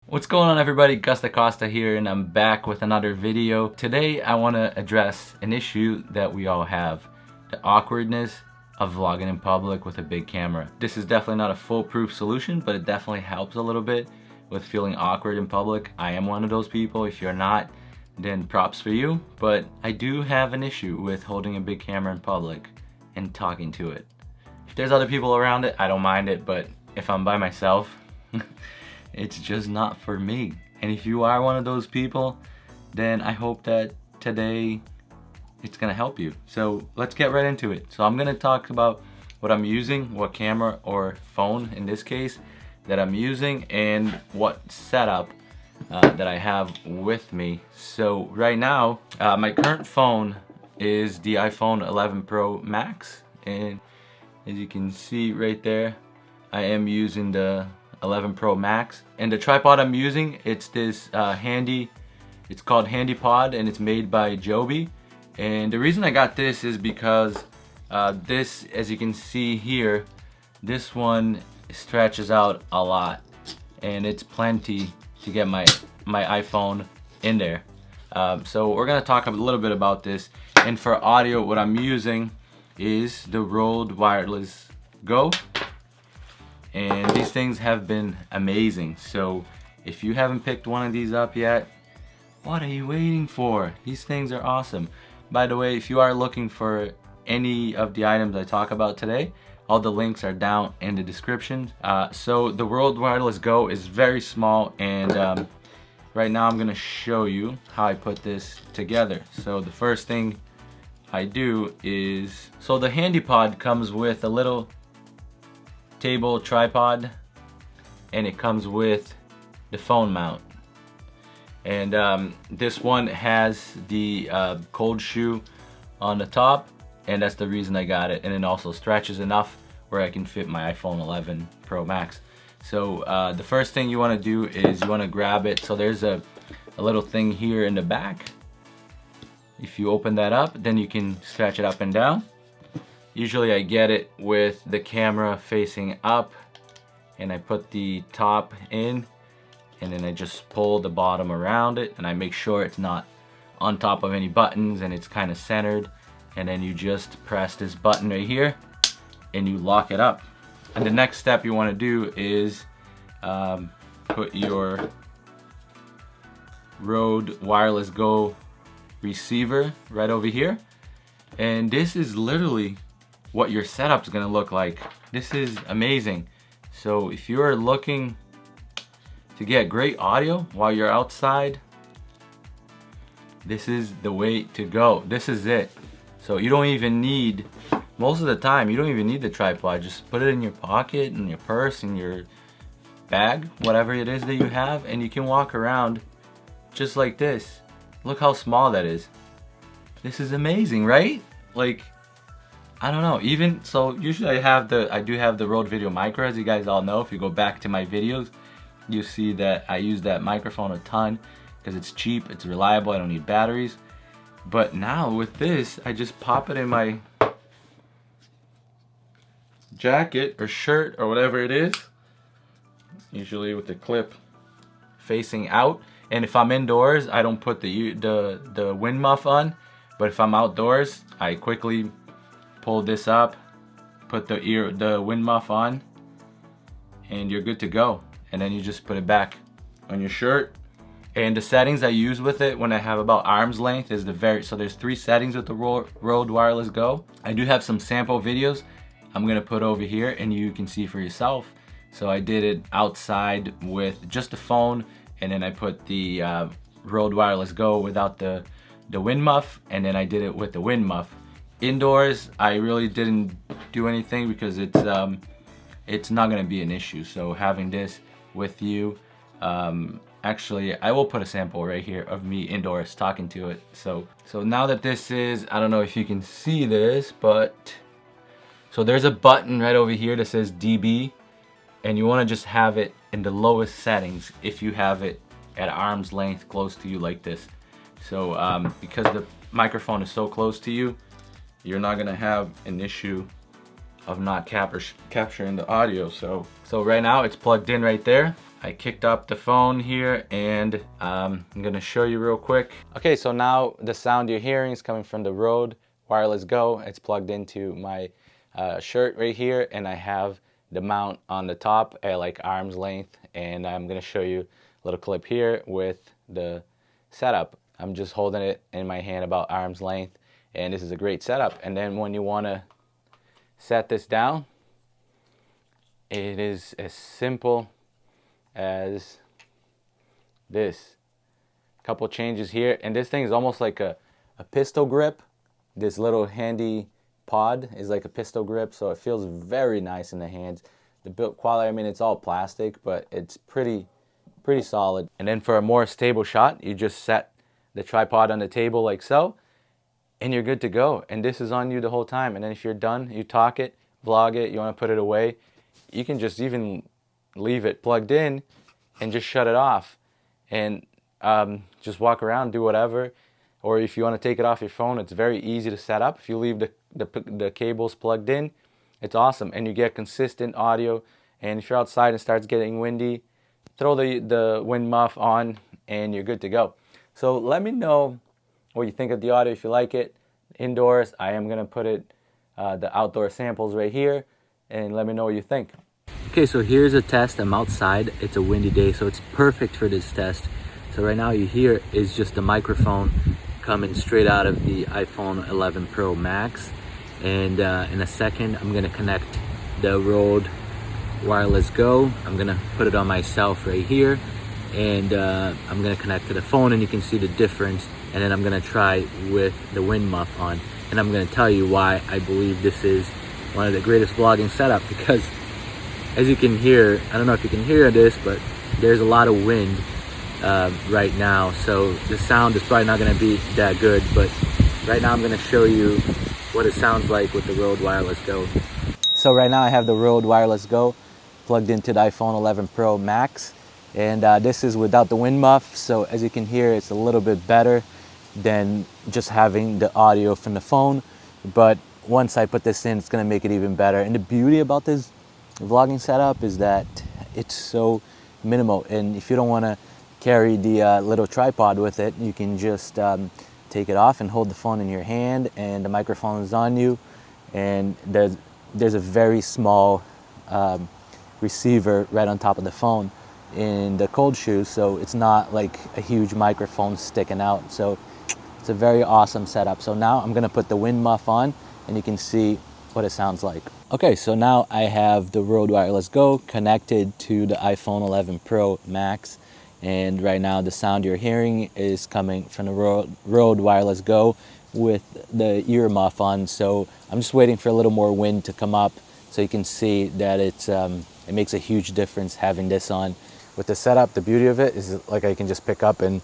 What's going on, everybody? DaCosta here, and I'm back with another video. Today I want to address an issue that we all have: the awkwardness of vlogging in public with a big camera. This is definitely not a foolproof solution, but it definitely helps a little bit with feeling awkward in public. I am one of those people. If you're not, then props for you. But I do have an issue with holding a big camera in public and talking to it. If there's other people around it, I don't mind it, but if I'm by myself, it's just not for me. And if you are one of those people, then I hope that today it's gonna help you. So let's get right into it. So I'm gonna talk about what I'm using, what camera or phone in this case that I'm using, and what setup that I have with me. So right now, my current phone is the iPhone 11 Pro Max, and as you can see right there, I am using the 11 Pro Max. And the tripod I'm using, it's this it's called handypod, and it's made by Joby. And the reason I got this is because this, as you can see here, this one stretches out a lot, and it's plenty to get my iPhone in there. So we're gonna talk a little bit about this. And for audio, what I'm using is the Rode Wireless Go. And these things have been amazing. So if you haven't picked one of these up yet, what are you waiting for? These things are awesome. By the way, if you are looking for any of the items I talk about today, all the links are down in the description. So the Rode Wireless Go is very small, and right now I'm gonna show you how I put this together. So the first thing I do is, so the handypod comes with a little table tripod, and it comes with the phone mount. And this one has the cold shoe on the top, and that's the reason I got it. And it also stretches enough where I can fit my iPhone 11 Pro Max. So the first thing you want to do is you want to grab it. So there's a little thing here in the back. If you open that up, then you can stretch it up and down. Usually I get it with the camera facing up, and I put the top in, and then I just pull the bottom around it, and I make sure it's not on top of any buttons and it's kind of centered. And then you just press this button right here and you lock it up. And the next step you want to do is put your Rode Wireless Go receiver right over here. And this is literally what your setup's gonna look like. This is amazing. So if you're looking to get great audio while you're outside, this is the way to go. This is it. So you don't even need, most of the time, you don't even need the tripod. Just put it in your pocket, in your purse, in your bag, whatever it is that you have, and you can walk around just like this. Look how small that is. This is amazing, right? Like, I don't know, even so, usually I do have the Rode Video Micro, as you guys all know. If you go back to my videos, you see that I use that microphone a ton because it's cheap, it's reliable, I don't need batteries. But now with this, I just pop it in my jacket or shirt or whatever it is, usually with the clip facing out. And if I'm indoors, I don't put the wind muff on, but if I'm outdoors, I quickly pull this up, put the wind muff on, and you're good to go. And then you just put it back on your shirt. And the settings I use with it when I have about arm's length is so there's 3 settings with the Rode Wireless Go. I do have some sample videos I'm gonna put over here and you can see for yourself. So I did it outside with just the phone, and then I put the Rode Wireless Go without the wind muff, and then I did it with the wind muff. Indoors, I really didn't do anything because it's not gonna be an issue. So having this with you, actually, I will put a sample right here of me indoors talking to it. So now that this is, I don't know if you can see this, but so there's a button right over here that says DB, and you want to just have it in the lowest settings if you have it at arm's length close to you like this. So because the microphone is so close to you, you're not gonna have an issue of not capturing the audio. So right now it's plugged in right there. I kicked up the phone here, and I'm gonna show you real quick. Okay, so now the sound you're hearing is coming from the Rode Wireless Go. It's plugged into my shirt right here, and I have the mount on the top at like arm's length, and I'm gonna show you a little clip here with the setup. I'm just holding it in my hand about arm's length, and this is a great setup. And then when you want to set this down, it is as simple as this. Couple changes here, and this thing is almost like a pistol grip. This little handy pod is like a pistol grip, so it feels very nice in the hands. The build quality, I mean, it's all plastic, but it's pretty solid. And then for a more stable shot, you just set the tripod on the table like so, and you're good to go. And this is on you the whole time. And then if you're done, you talk it, vlog it, you want to put it away, you can just even leave it plugged in and just shut it off and just walk around, do whatever. Or if you want to take it off your phone, it's very easy to set up. If you leave the cables plugged in, it's awesome, and you get consistent audio. And if you're outside and it starts getting windy, throw the wind muff on and you're good to go. So let me know what you think of the audio. If you like it indoors, I am going to put it the outdoor samples right here, and let me know what you think. Okay, so here's a test. I'm outside. It's a windy day, so it's perfect for this test. So right now you hear is just the microphone coming straight out of the iPhone 11 Pro Max. And in a second, I'm going to connect the Rode Wireless Go. I'm going to put it on myself right here. And I'm going to connect to the phone, and you can see the difference. And then I'm going to try with the wind muff on. And I'm going to tell you why I believe this is one of the greatest vlogging setup, because as you can hear, I don't know if you can hear this, but there's a lot of wind right now, so the sound is probably not going to be that good. But right now I'm going to show you what it sounds like with the Rode Wireless Go. So right now I have the Rode Wireless Go plugged into the iPhone 11 Pro Max, and this is without the wind muff, so as you can hear, it's a little bit better than just having the audio from the phone. But once I put this in, it's going to make it even better. And the beauty about this vlogging setup is that it's so minimal, and if you don't want to carry the little tripod with it, you can just take it off and hold the phone in your hand, and the microphone is on you, and there's a very small receiver right on top of the phone in the cold shoe, so it's not like a huge microphone sticking out. So it's a very awesome setup. So now I'm gonna put the wind muff on, and you can see what it sounds like. Okay, so now I have the Rode Wireless Go connected to the iPhone 11 Pro Max, and right now the sound you're hearing is coming from the Rode Wireless Go with the ear muff on. So I'm just waiting for a little more wind to come up so you can see that it makes a huge difference having this on. With the setup, the beauty of it is like I can just pick up and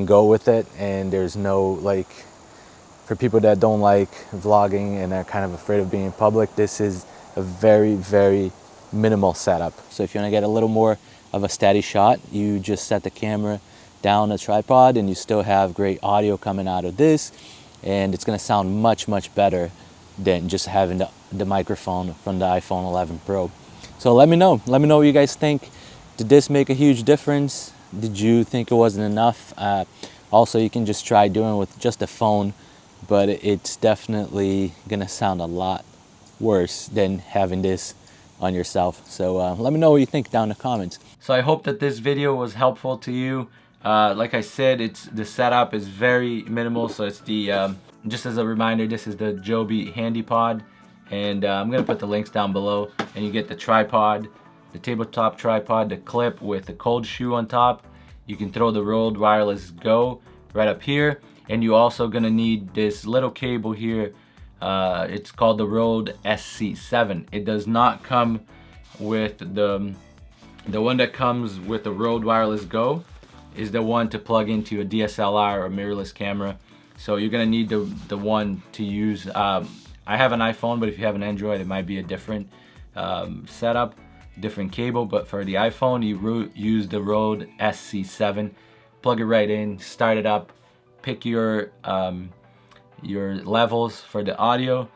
go with it, and there's no, like, for people that don't like vlogging and are kind of afraid of being in public, this is a very minimal setup. So if you want to get a little more of a steady shot, you just set the camera down a tripod, and you still have great audio coming out of this, and it's going to sound much better than just having the microphone from the iPhone 11 Pro. So let me know what you guys think. Did this make a huge difference? Did you think it wasn't enough? Also, you can just try doing it with just a phone, but it's definitely gonna sound a lot worse than having this on yourself. So let me know what you think down in the comments. So I hope that this video was helpful to you. Like I said, the setup is very minimal. So it's the just as a reminder, this is the Joby handypod, and I'm gonna put the links down below. And you get the tripod, the tabletop tripod, the clip with the cold shoe on top. You can throw the Rode Wireless Go right up here, and you also gonna need this little cable here. It's called the Rode SC7. It does not come with the one that comes with the Rode Wireless Go is the one to plug into a DSLR or mirrorless camera. So you're gonna need the one to use. I have an iPhone, but if you have an Android, it might be a different setup, different cable. But for the iPhone, you use the Rode SC7. Plug it right in, start it up, pick your levels for the audio,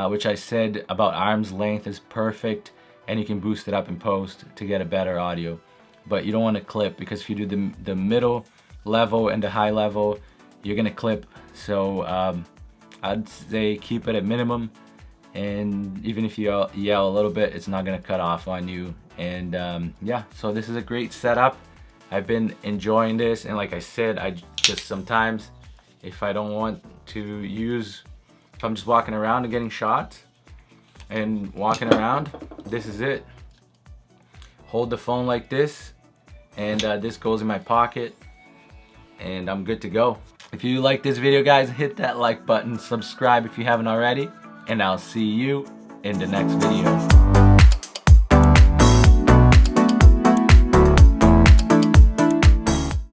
which I said about arm's length is perfect, and you can boost it up in post to get a better audio. but you don't want to clip, because if you do the middle level and the high level, you're gonna clip. So I'd say keep it at minimum, and even if you yell a little bit, it's not gonna cut off on you. And yeah, so this is a great setup. I've been enjoying this, and like I said, I just sometimes, if I don't want to use, if I'm just walking around and getting shots and walking around, this is it. Hold the phone like this, and this goes in my pocket, and I'm good to go. If you like this video, guys, hit that like button, subscribe if you haven't already, and I'll see you in the next video.